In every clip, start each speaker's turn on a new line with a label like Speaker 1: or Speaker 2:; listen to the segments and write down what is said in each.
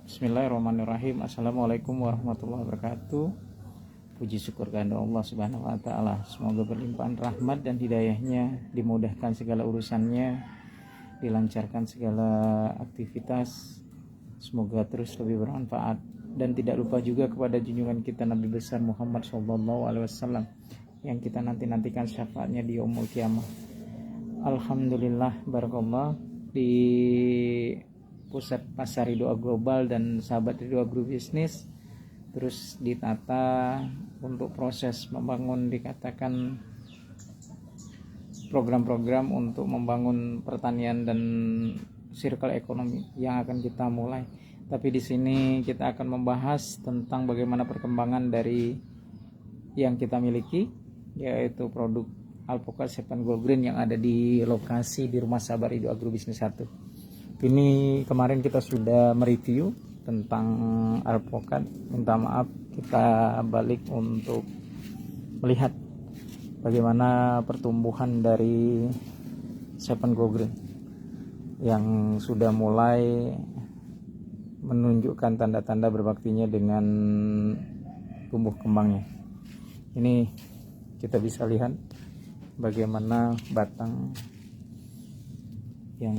Speaker 1: Bismillahirrahmanirrahim. Assalamualaikum warahmatullahi wabarakatuh. Puji syukur kepada Allah Subhanahu wa taala. Semoga berlimpahan rahmat dan hidayahnya, dimudahkan segala urusannya, dilancarkan segala aktivitas. Semoga terus lebih bermanfaat, dan tidak lupa juga kepada junjungan kita Nabi besar Muhammad SAW yang kita nantikan syafaatnya di yaumul kiamah. Alhamdulillah, barakallah, di Pusat Pasar Ridho Global dan sahabat Ridho Agrobisnis terus ditata untuk proses membangun, dikatakan program-program untuk membangun pertanian dan circle ekonomi yang akan kita mulai. Tapi di sini kita akan membahas tentang bagaimana perkembangan dari yang kita miliki, yaitu produk Alpukat Seven Go Green yang ada di lokasi di Rumah Sabar Ridho Agrobisnis 1. Ini kemarin kita sudah mereview tentang alpukat. Minta maaf, kita balik untuk melihat bagaimana pertumbuhan dari Seven Go Green yang sudah mulai menunjukkan tanda-tanda berbaktinya dengan tumbuh kembangnya. Ini kita bisa lihat bagaimana batang yang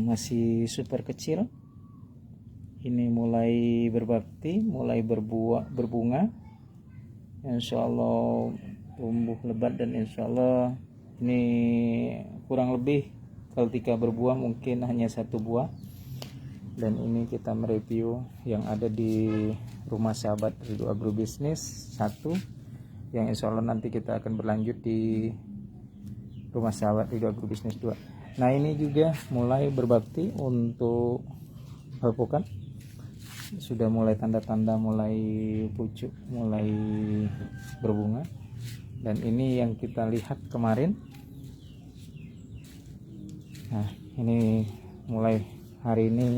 Speaker 1: masih super kecil ini mulai berbakti, mulai berbunga, insya Allah tumbuh lebat, dan insya Allah ini kurang lebih ketika berbuah mungkin hanya satu buah. Dan ini kita mereview yang ada di Rumah Sahabat Ridho Agrobisnis 1, yang insya Allah nanti kita akan berlanjut di Rumah Sahabat Ridho Agrobisnis 2. Nah, ini juga mulai berbakti untuk alpukat, sudah mulai tanda-tanda mulai pucuk, mulai berbunga. Dan ini yang kita lihat kemarin. Nah, ini mulai hari ini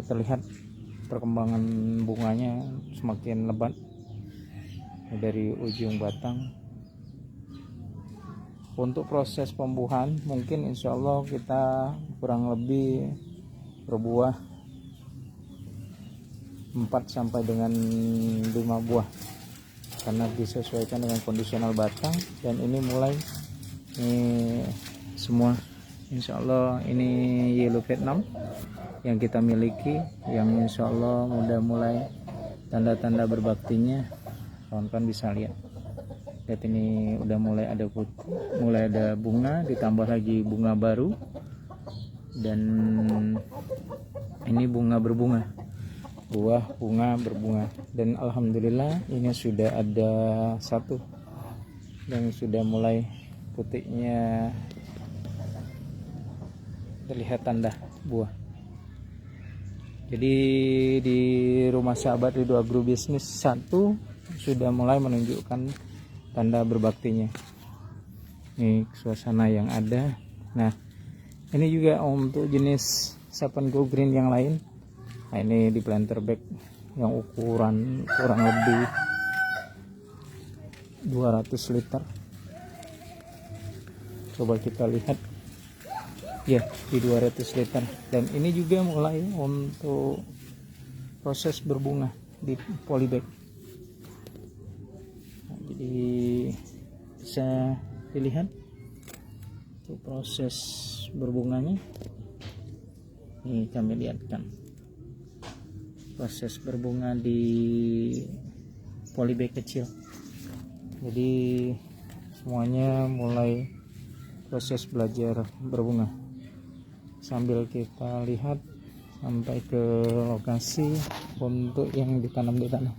Speaker 1: terlihat perkembangan bunganya semakin lebat dari ujung batang. Untuk proses pembuahan mungkin insya Allah kita kurang lebih berbuah 4 sampai dengan 5 buah, karena disesuaikan dengan kondisional batang. Dan ini mulai semua insya Allah ini yellow Vietnam yang kita miliki, yang insya Allah udah mulai tanda-tanda berbaktinya. Kawan-kawan bisa lihat. Lihat, ini udah mulai ada mulai ada bunga, ditambah lagi bunga baru, dan ini bunga berbunga, buah bunga berbunga. Dan alhamdulillah ini sudah ada satu yang sudah mulai putiknya terlihat tanda buah. Jadi di Rumah Sahabat Ridho Agrobisnis 1 sudah mulai menunjukkan tanda berbaktinya. Ini suasana yang ada. Nah, ini juga untuk jenis Seven Go Green yang lain. Nah, ini di planter bag yang ukuran kurang lebih 200 liter. Coba kita lihat. Ya, di 200 liter. Dan ini juga mulai untuk proses berbunga di polybag. Jadi bisa dilihat untuk proses berbunganya. Ini kami lihatkan proses berbunga di polybag kecil. Jadi semuanya mulai proses belajar berbunga. Sambil kita lihat sampai ke lokasi untuk yang ditanam di tanah.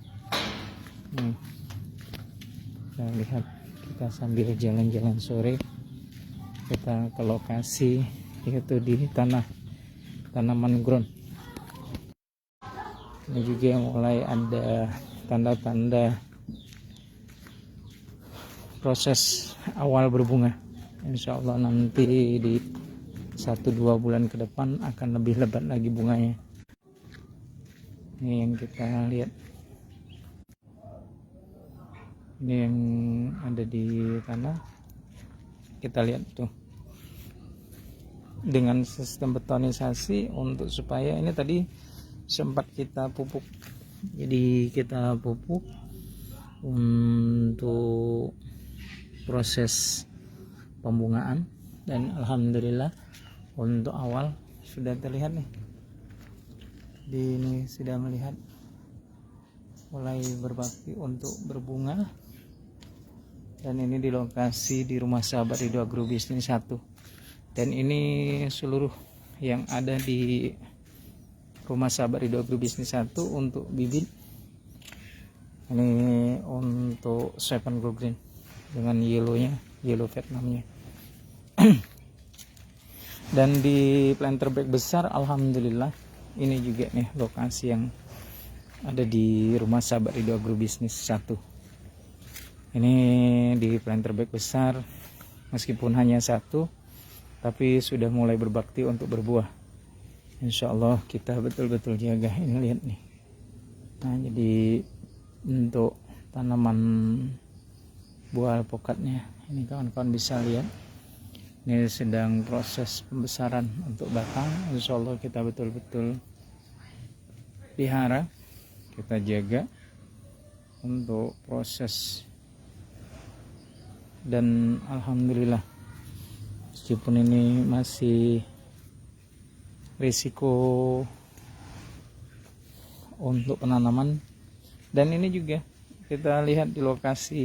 Speaker 1: Kita lihat, kita sambil jalan-jalan sore kita ke lokasi, yaitu di tanaman ground. Ini juga mulai ada tanda-tanda proses awal berbunga. Insya Allah nanti di 1-2 bulan ke depan akan lebih lebat lagi bunganya. Ini yang kita lihat. Ini yang ada di tanah, kita lihat tuh dengan sistem betonisasi untuk supaya ini tadi sempat kita pupuk. Jadi kita pupuk untuk proses pembungaan, dan alhamdulillah untuk awal sudah terlihat nih. Ini sudah melihat mulai berbakti untuk berbunga, dan ini di lokasi di Rumah Sahabat Ridho Agrobisnis 1. Dan ini seluruh yang ada di Rumah Sahabat Ridho Agrobisnis 1 untuk bibit. Ini untuk Seven Go Green dengan yellownya, yellow Vietnamnya. Dan di planter bag besar alhamdulillah ini juga nih lokasi yang ada di Rumah Sahabat Ridho Agrobisnis 1. Ini di planter bag besar, meskipun hanya satu, tapi sudah mulai berbakti untuk berbuah. Insya Allah kita betul-betul jaga. Ini lihat nih. Nah, jadi untuk tanaman buah alpukatnya, ini kawan-kawan bisa lihat. Ini sedang proses pembesaran untuk batang. Insya Allah kita betul-betul pelihara, kita jaga untuk proses. Dan alhamdulillah meskipun ini masih risiko untuk penanaman, dan ini juga kita lihat di lokasi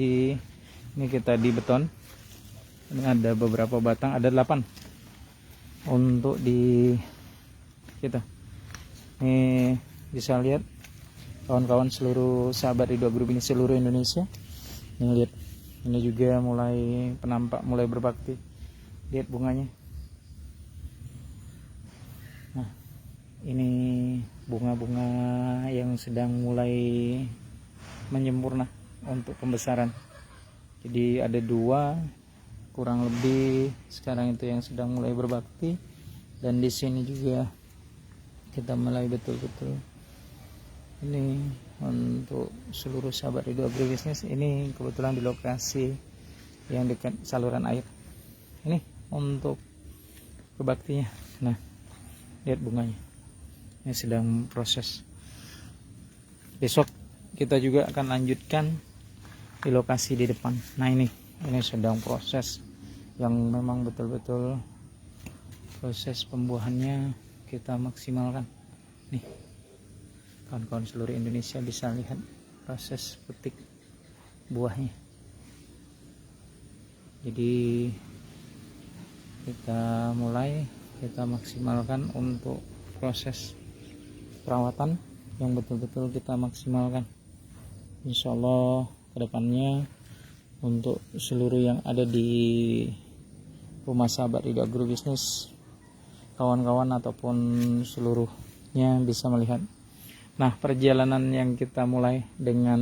Speaker 1: ini, kita di beton. Ini ada beberapa batang, ada 8 untuk di kita. Ini bisa lihat kawan-kawan seluruh sahabat Ridho Group ini seluruh Indonesia. Ini lihat, ini juga mulai penampak, mulai berbakti. Lihat bunganya. Nah, ini bunga-bunga yang sedang mulai menyempurna untuk pembesaran. Jadi ada 2 kurang lebih sekarang itu yang sedang mulai berbakti, dan di sini juga kita mulai betul-betul. Ini untuk seluruh sahabat Ridho Agrobisnis. Ini kebetulan di lokasi yang dekat saluran air. Ini untuk berbaktinya. Nah, lihat bunganya. Ini sedang proses. Besok kita juga akan lanjutkan di lokasi di depan. Nah, ini sedang proses yang memang betul-betul proses pembuahannya kita maksimalkan. Nih, kawan-kawan seluruh Indonesia bisa lihat proses petik buahnya. Jadi kita mulai, kita maksimalkan untuk proses perawatan yang betul-betul kita maksimalkan. Insya Allah kedepannya untuk seluruh yang ada di Rumah Sahabat Ridho Agrobisnis, kawan-kawan ataupun seluruhnya bisa melihat. Nah, perjalanan yang kita mulai dengan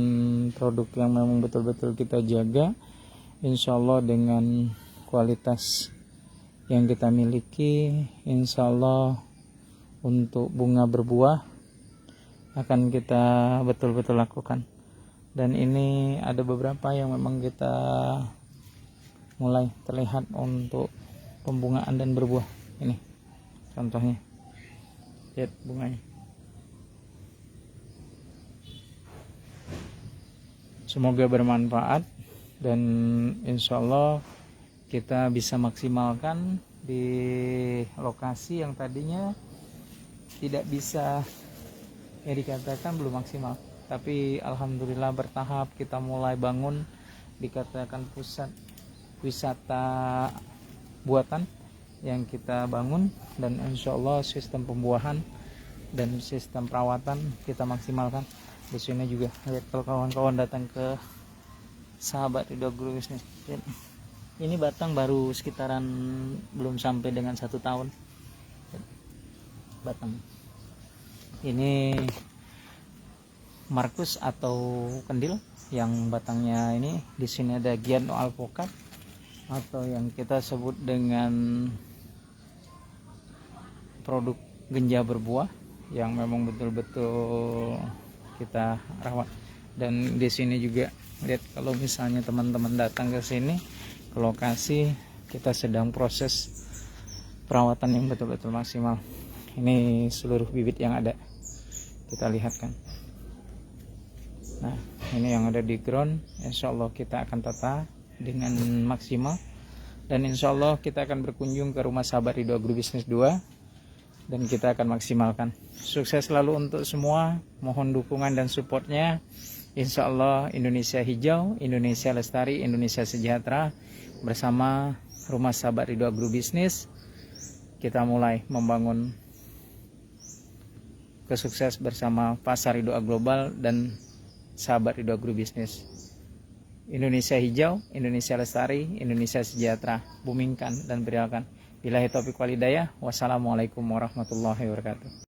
Speaker 1: produk yang memang betul-betul kita jaga, insya Allah dengan kualitas yang kita miliki, insya Allah untuk bunga berbuah akan kita betul-betul lakukan. Dan ini ada beberapa yang memang kita mulai terlihat untuk pembungaan dan berbuah. Ini contohnya, lihat bunganya. Semoga bermanfaat, dan insya Allah kita bisa maksimalkan di lokasi yang tadinya tidak bisa, ya dikatakan belum maksimal, tapi alhamdulillah bertahap kita mulai bangun, dikatakan pusat wisata buatan yang kita bangun, dan insya Allah sistem pembuahan dan sistem perawatan kita maksimalkan. Di sini juga lihat, kalau kawan-kawan datang ke sahabat Ridho Agrobisnis, ini batang baru sekitaran belum sampai dengan 1 tahun batang. Ini Markus atau kendil yang batangnya ini. Di sini ada Giano alpukat atau yang kita sebut dengan produk genja berbuah yang memang betul-betul kita rawat. Dan di sini juga lihat, kalau misalnya teman-teman datang ke sini ke lokasi, kita sedang proses perawatan yang betul-betul maksimal. Ini seluruh bibit yang ada. kita lihat kan. Nah, ini yang ada di ground, insya Allah kita akan tata dengan maksimal, dan insya Allah kita akan berkunjung ke rumah sahabat Ridho Agrobisnis 2 dan kita akan maksimalkan. Sukses selalu untuk semua, mohon dukungan dan supportnya. Insya Allah Indonesia hijau, Indonesia lestari, Indonesia sejahtera. Bersama rumah sahabat Ridho Agrobisnis kita mulai membangun kesukses bersama pasar Ridho Global dan sahabat Ridho Agrobisnis. Indonesia hijau, Indonesia lestari, Indonesia sejahtera. Bumingkan dan beriakan. Billahi taufiq wal hidayah. Wassalamualaikum warahmatullahi wabarakatuh.